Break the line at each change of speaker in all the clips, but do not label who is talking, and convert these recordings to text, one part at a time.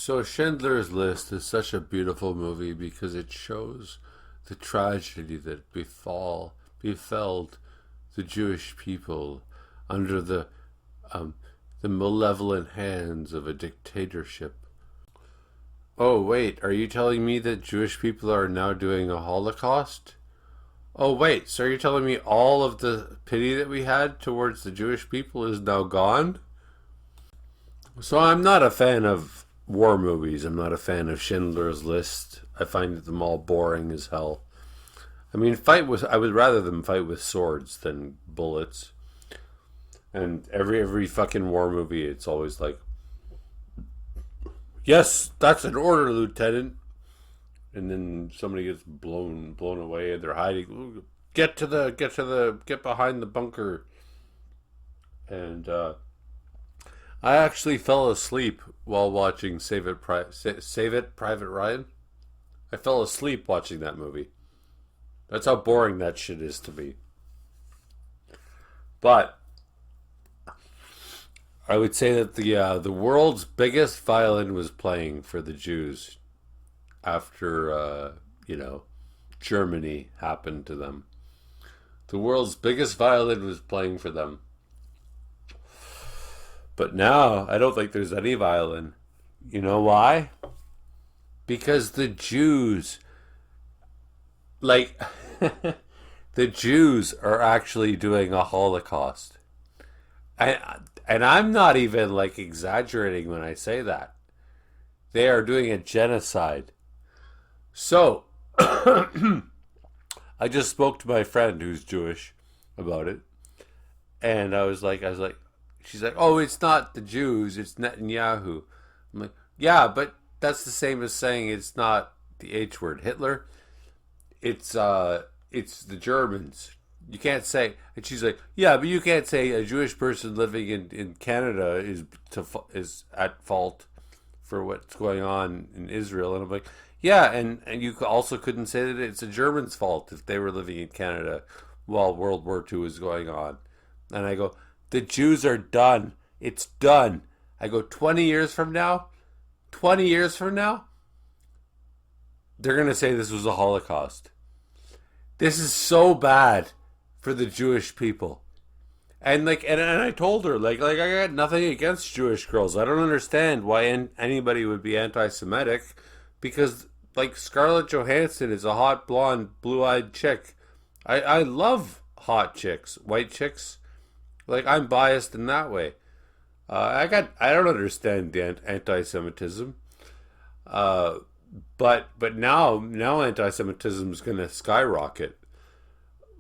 So Schindler's List is such a beautiful movie because it shows the tragedy that befell the Jewish people under um, the malevolent hands of a dictatorship. Oh wait, are you telling me that Jewish people are now doing a Holocaust? Oh wait, so you're telling me all of the pity that we had towards the Jewish people is now gone? So I'm not a fan of war movies. I'm not a fan of Schindler's List. I find them all boring as hell. I mean, I would rather them fight with swords than bullets. And every fucking war movie, it's always like, yes, that's an order, Lieutenant. And then somebody gets blown away, and they're hiding. Get behind the bunker. And I actually fell asleep while watching Save It, Private Ryan. I fell asleep watching that movie. That's how boring that shit is to me. But I would say that the world's biggest violin was playing for the Jews after Germany happened to them. The world's biggest violin was playing for them. But now I don't think there's any violin. You know why? Because the Jews, like, the Jews are actually doing a Holocaust. And I'm not even, like, exaggerating when I say that. They are doing a genocide. So, I just spoke to my friend who's Jewish about it. And I was like, she's like, oh, it's not the Jews, it's Netanyahu. I'm like, yeah, but that's the same as saying it's not the H word, Hitler. It's the Germans. You can't say, and she's like, yeah, but you can't say a Jewish person living in Canada is at fault for what's going on in Israel. And I'm like, yeah, and you also couldn't say that it's a German's fault if they were living in Canada while World War II was going on. And I go, the Jews are done. It's done. I go, 20 years from now, they're going to say this was a Holocaust. This is so bad for the Jewish people. And and I told her, like I got nothing against Jewish girls. I don't understand why anybody would be anti-Semitic, because, like, Scarlett Johansson is a hot, blonde, blue-eyed chick. I love hot chicks, white chicks. Like, I'm biased in that way. I don't understand the anti-Semitism. But now anti-Semitism is going to skyrocket.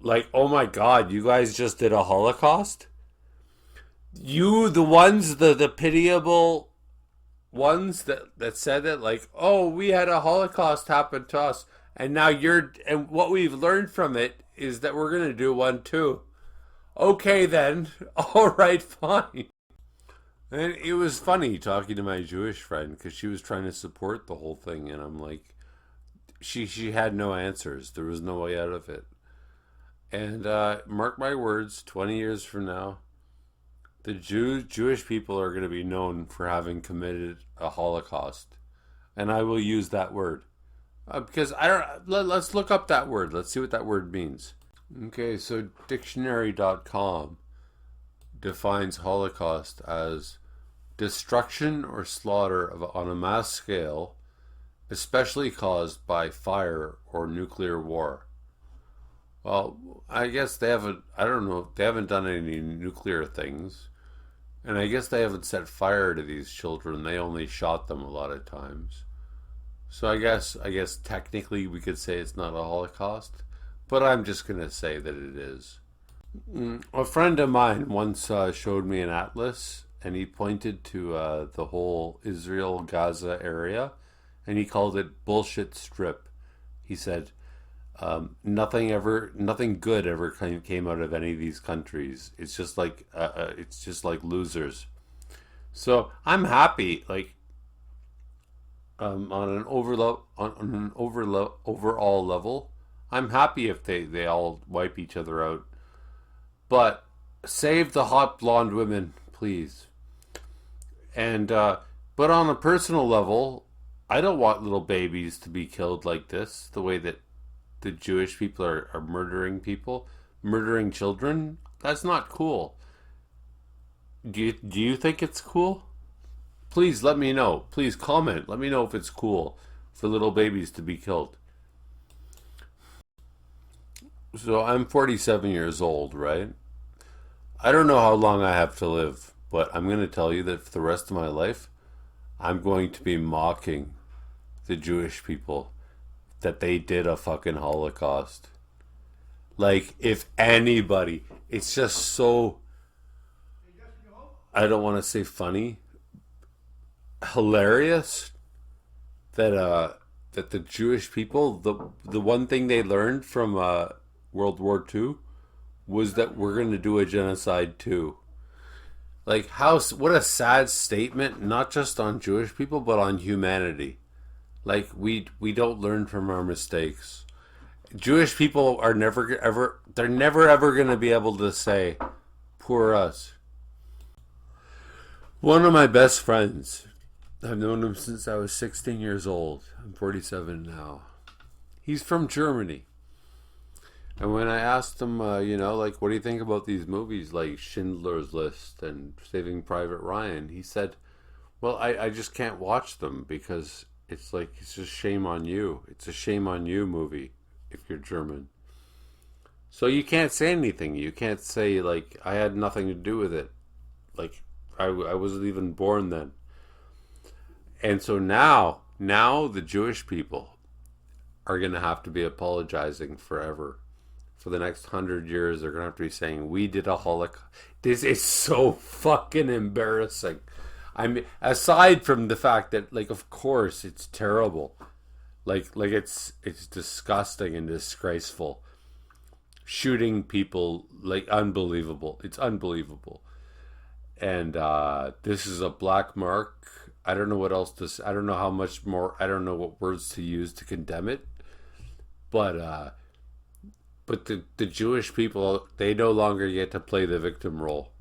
Like, oh my God, you guys just did a Holocaust? You, the pitiable ones that said it, like, oh, we had a Holocaust happen to us, and now and what we've learned from it is that we're going to do one too. Okay then, all right, fine. And it was funny talking to my Jewish friend because she was trying to support the whole thing, and I'm like, she had no answers. There was no way out of it. And mark my words, 20 years from now, the Jewish people are going to be known for having committed a Holocaust, and I will use that word because I don't. Let's look up that word. Let's see what that word means. Okay, so dictionary.com defines Holocaust as destruction or slaughter on a mass scale, especially caused by fire or nuclear war. Well, I guess they haven't, I don't know, they haven't done any nuclear things. And I guess they haven't set fire to these children. They only shot them a lot of times. So I guess technically we could say it's not a Holocaust. But I'm just going to say that it is. A friend of mine once showed me an atlas, and he pointed to the whole Israel-Gaza area, and he called it bullshit strip. He said, nothing good ever came out of any of these countries. It's just like losers. So I'm happy, like, on an overall level. I'm happy if they all wipe each other out. But save the hot blonde women, please. And But on a personal level, I don't want little babies to be killed like this, the way that the Jewish people are murdering people, murdering children. That's not cool. Do you think it's cool? Please let me know. Please comment. Let me know if it's cool for little babies to be killed. So I'm 47 years old, right? I don't know how long I have to live, but I'm going to tell you that for the rest of my life, I'm going to be mocking the Jewish people that they did a fucking Holocaust. Like, if anybody, it's just so, I don't want to say funny, hilarious that the Jewish people, the one thing they learned from World War II was that we're going to do a genocide too. Like, how, what a sad statement, not just on Jewish people but on humanity. Like, we don't learn from our mistakes. Jewish people are never ever, they're never ever going to be able to say poor us. One of my best friends, I've known him since I was 16 years old. I'm 47 now. He's from Germany. And when I asked him, like, what do you think about these movies like Schindler's List and Saving Private Ryan? He said, well, I just can't watch them because it's like, it's just shame on you. It's a shame on you movie if you're German. So you can't say anything. You can't say, like, I had nothing to do with it. Like, I wasn't even born then. And so now the Jewish people are going to have to be apologizing forever. For the next 100 years, they're going to have to be saying, we did a Holocaust. This is so fucking embarrassing. I mean, aside from the fact that, like, of course, it's terrible. Like it's disgusting and disgraceful. Shooting people, like, unbelievable. It's unbelievable. And this is a black mark. I don't know what else to. I don't know how much more. I don't know what words to use to condemn it. But the Jewish people, they no longer get to play the victim role.